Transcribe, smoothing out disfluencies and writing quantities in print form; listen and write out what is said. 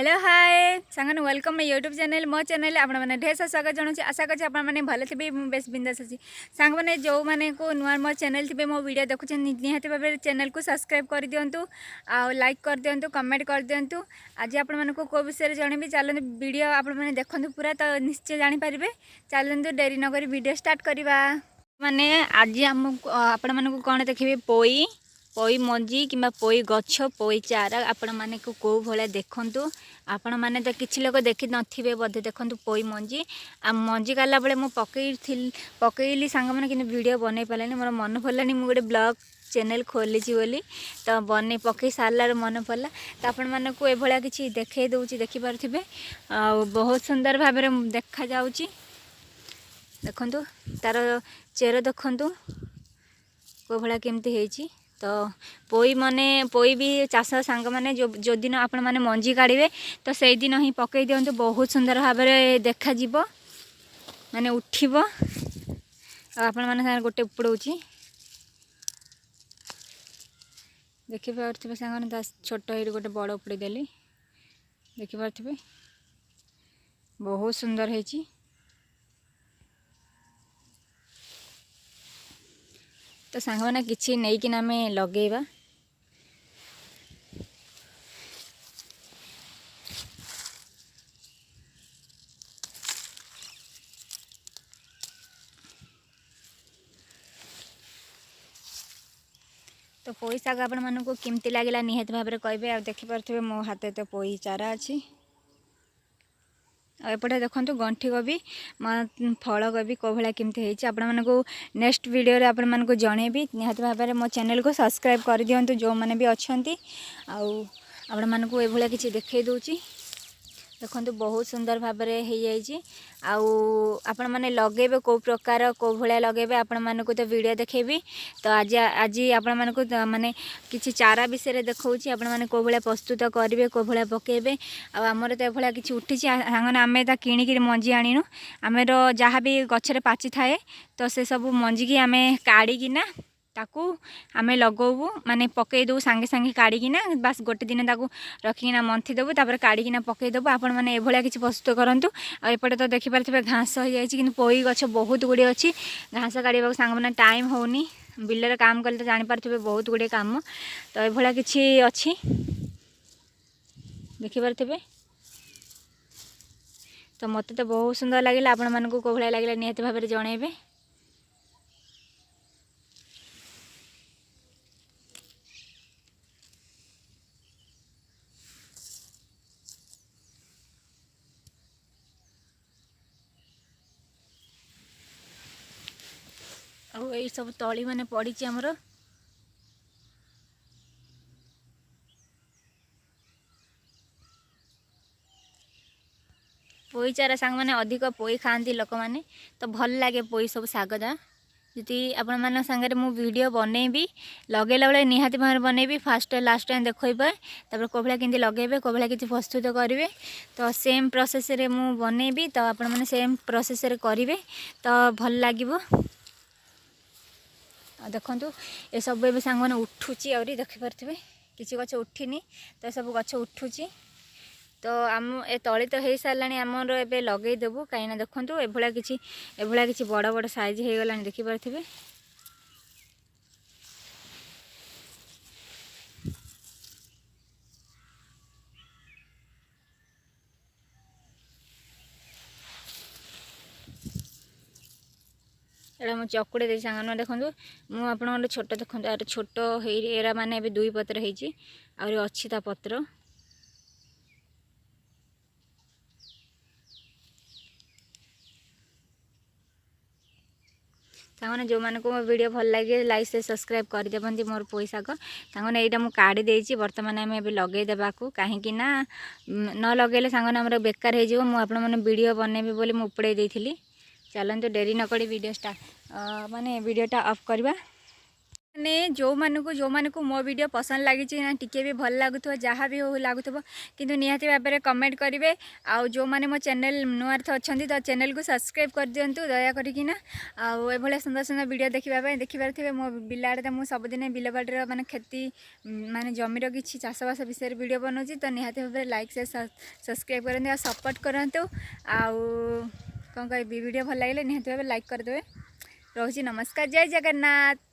Hello hi सांगन welcome my YouTube channel मो channel आपण मैंने ढेर सा स्वागत जनाऊँ। आशा कर आपने भले थे बेस बिंदास अच्छी सांग मैंने जो मैंने को नुआ मो चैनल थे मो वीडियो देखुचे निहाती भाव चैनल को सब्सक्राइब कर दिंतु आ लाइक कर दिंतु कमेंट कर दिंतु। आज आपण मानक को विषय जनबी चलते वीडियो आपण मैंने देखते पूरा तो निश्चय जानीपारे। चलते डेरी नक वीडियो स्टार्ट करवा माने आज आम आपण मानक कौन देखिए पोई पोई मंजी कि पोई गछ पोई चारा आपण मैंने कौ भाया देखु। आपण मैंने तो किसी लोग देखी नथिबे बोधे देखु पोई मंजी आ मंजी काला बेले मुझे पकईली सांग मैंने कि वीडियो बन पारानी मोर मन पड़ानी मुझे गोटे ब्लॉग चैनल खोली बोली तो बन पकई सारार मन पड़ा तो आपण मानक एभलिया किसी देखे दूची देखिपे आ बहुत सुंदर भाव देखा जाउची। देखंतु तार चेर देखंतु को भाया केमती है। तो पोई माने पोई भी चाष सांग मैंने जो दिन आपण मैंने मंजी काढ़े तो से दिन ही पकई दिंतु बहुत सुंदर भाव देखा माने उठिब आपण मैंने गोटे उपड़ौची देखिपे सांग छोट ही गोटे बड़ उपड़ी देली देखिपे बहुत सुंदर है। तो सांग मैंने किसी नहीं कि आम लगेगा तो पोई शाग आपण मानक केमती लगे निहत भाव में कहे आ देखिपे मो हाथ तो पोई चारा अच्छी एपटे देखो गंठी कोबी फल कोबी कौ भाया केमती है। आपण मानक नेक्स्ट वीडियो आपण मानक जनइबी निहत भाव में मो चैनल को सब्सक्राइब कर दिंतु जो मैंने भी अच्छा आपण मानक एभलिया किसी देखे दूची देखो बहुत सुंदर भाव में आपण मैंने लगेबे कौ प्रकार कौ भाया लगेबे आपण मानक तो वीडियो देखेबी। तो आज आज आपण मानक माने किसी चारा विषय देखा आपण मैंने कौ भाया प्रस्तुत करेंगे कौ भाया पकेबे आमर तो एभलिया किसी उठी सांगने आम किणिक मंजी आणीनु आमर जहाँ भी गचरे पाची थाए तो से सब मंजी की आम काढ़ीना ताकू आमे लगौबू माने पकईदेबू सांगे सांगे काढ़ीना बास गोटे दिन ताकू रखिकिना मंथी देबू तापर काढ़ीना पकईदेबू। आपण मैंने एभलिया किसी प्रस्तुत करूँ। एपटे तो देखिपे घास हो जाए कि पोई गछ बहुत गुड़े अच्छी घास काढ़ा सांग मैंने टाइम होनी बिलर काम कले तो जानीपारे बहुत गुड़े काम तो एभलिया किसी अच्छी देखिपारे। तो मत तो बहुत सुंदर लगे आपण मानक कौ भाया लगे निहत भाव में जनइबे। और ये सब तली मैंने पड़ी आमर पोई चारा सांग मैंने अधिक पोई खाती लोक मैंने तो भल लगे पोई सब शागदा जी आपण मान सागर मु वीडियो बनईबी लगेला बेले निहाती भाव बनईबी फास्ट लास्ट टाइम देखइबे तापर कौ भाया केमती लगेबे कौ भाया किसी प्रस्तुत करेंगे तो सेम प्रोसेस रे मु बनईबी तो आपण मैंने सेम प्रोसेस रे करेंगे तो भल लगिबो। देखु ये सब ए सांग मैंने उठुची आहरी देखिपे किसी गछ उठिनी तो सब गछ उठुची तो आम ए तली तो हो सारा आमर ए लगेदेबू कहीं देखु एभलिया किसी बड़ बड़ साइज हो गला देखिपे। एटा मुझे चकुड़े दे सांग देखो मुझे छोट देखो यार छोट एरा माने 2 पत्र होती अच्छी ता पत्र सांगने जो मानक मो वीडियो भल लगे लाइक से सब्सक्राइब कर देबंती मोर पोई शाग सांगने यहाँ मुझे काढ़ी देती बर्तमान आम ए लगेदेवाकू कहीं न लगेले सांगने आम बेकार हो मुझे वीडियो बनइबी बोली मुझे उपड़े देती। चलते डेरी नक वीडियो स्टार्ट माने वीडियोटा ऑफ करवा। ने जो मानक मो वीडियो पसंद लगी ना टिके भी भल लगुथ जहाँ भी हो लगुव कि निहाती भाव में कमेंट करेंगे। आउ जो मैंने मो चैनल नुआ अच्छा तो चैनल को सब्सक्राइब कर दिंतु दया करना। आउ सुंदर सुंदर वीडियो देखिपारे मो बिलाड़े मुझे सबुदिन बिल बाड़ीर माने खेती माने जमीर किसी चाषबास विषय वीडियो बनाऊँगी तो निहाती भाव में लाइक से सब्सक्राइब करेंगे और सपोर्ट करंतु। आउ कौन कह वीडियो भल लगे निहाती भाव लाइक करदे। रोची नमस्कार, जय जगन्नाथ।